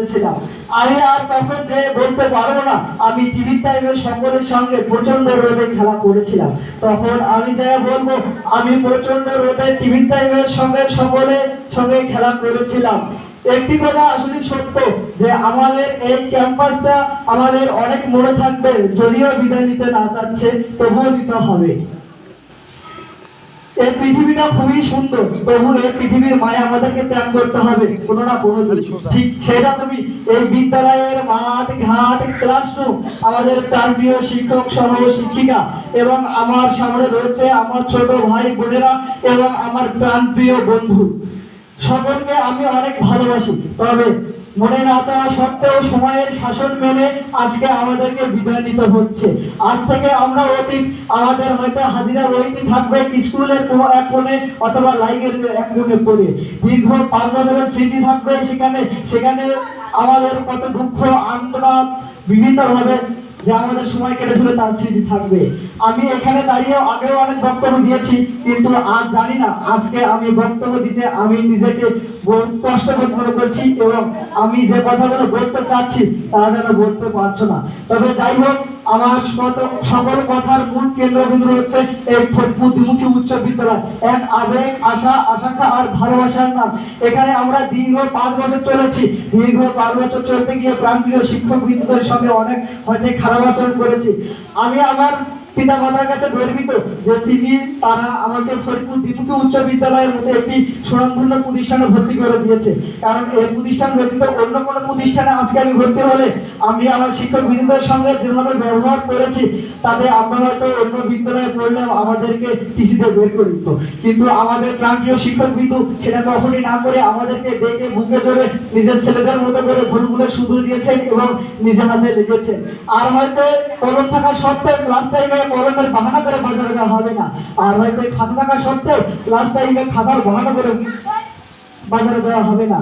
করেছিলাম। আমি আর তখন যে বলতে পারবো না আমি টিভি টাইমে সকলের সঙ্গে প্রচন্ড রোদে খেলা করেছিলাম। তখন আমি যা বলবো আমি প্রচন্ড রোদে টিভি টাইমের সঙ্গে সকলের সঙ্গে খেলা করেছিলাম। একটি কথা আসলে সত্য যে আমাদের এই ক্যাম্পাসটা আমাদের অনেক মনে থাকবে, যদিও বিদায় নিতে না চাচ্ছে তবুও দিতে হবে। এই পৃথিবীটা খুবই সুন্দর, তবু এই পৃথিবীর মায়া আমাদেরকে ত্যাগ করতে হবে কোনো না কোনো দিন। ঠিক সেটা তুমি এই বিদ্যালয়ের মাঠ ঘাট ক্লাসরুম আমাদের প্রাণপ্রিয় শিক্ষক সহ শিক্ষিকা এবং আমার সামনে রয়েছে আমার ছোট ভাই বোনেরা এবং আমার প্রাণপ্রিয় বন্ধু, সকলকে আমি অনেক ভালোবাসি। তবে মনে না চাওয়া সত্ত্বেও সময়ের শাসন মেনে আজকে আমাদেরকে বিদায় নিতে হচ্ছে। আজ থেকে আমরা অতীত আমাদের হয়তো হাজিরা রইতে থাকবে স্কুলের কোনো এক কোণে অথবা লাইনের এক কোণে পড়ে। দীর্ঘ 5 বছরের স্মৃতি থাকবে সেখানে সেখানে আমাদের কত দুঃখ আন্দোলন বিভিন্নভাবে যে আমাদের সময় কেটেছিল তার স্মৃতি থাকবে। আমি এখানে দাঁড়িয়ে আগেও অনেক বক্তব্য দিয়েছি, কিন্তু আজ জানি না আজকে আমি বক্তব্য দিতে আমি নিজেকে বহুত কষ্ট মনে করছি এবং আমি যে কথাগুলো বলতে চাচ্ছি তারা যেন বলতে পারছো না। তবে যাই হোক, আমার সকল কথার মূল কেন্দ্রবিন্দু হচ্ছে এই ফরিদপুর দ্বিমুখী উচ্চ বিদ্যালয়, এক আবেগ আশা আকাঙ্ক্ষা আর ভালোবাসার নাম। এখানে আমরা দীর্ঘ 5 বছর চলেছি। দীর্ঘ 5 বছর চলতে গিয়ে প্রাণপ্রিয় শিক্ষক বৃন্দদের সঙ্গে অনেক হয়তো খারাপ আচরণ করেছি। আমি আমার পিতা মাতার কাছে গর্বিত যে তারা আমাকে ফরিদপুর দ্বিমুখী উচ্চ বিদ্যালয়ের মধ্যে একটি সুনামধন্য প্রতিষ্ঠানে ভর্তি করে দিয়েছে। কারণ এই প্রতিষ্ঠান ব্যতীত অন্য কোনো প্রতিষ্ঠানে আজকে আমি ভর্তি হলে আমি আমার শিক্ষক বৃন্দদের সঙ্গে যেভাবে ব্যবহার করেছি তাতে আমরা হয়তো অন্য বিদ্যালয়ে পড়লে আমাদেরকে টিসিতে বের করে দিত, কিন্তু আমাদের প্রাণপ্রিয় শিক্ষক বিন্দু সেটা কখনই না করে আমাদেরকে ডেকে বুকে ধরে নিজের ছেলেদের মতো করে ভুলগুলো শুধরে দিয়েছেন এবং নিজের হাতে লিখেছেন। আর হয়তো কলম থাকা সত্ত্বেও ক্লাস টাইমে কলমের বাহানা করে বাজারে যাওয়া হবে না, আর হয়তো খাতা থাকা সত্ত্বেও ক্লাস টাইমে খাতার বাহানা করে বাজারে যাওয়া হবে না।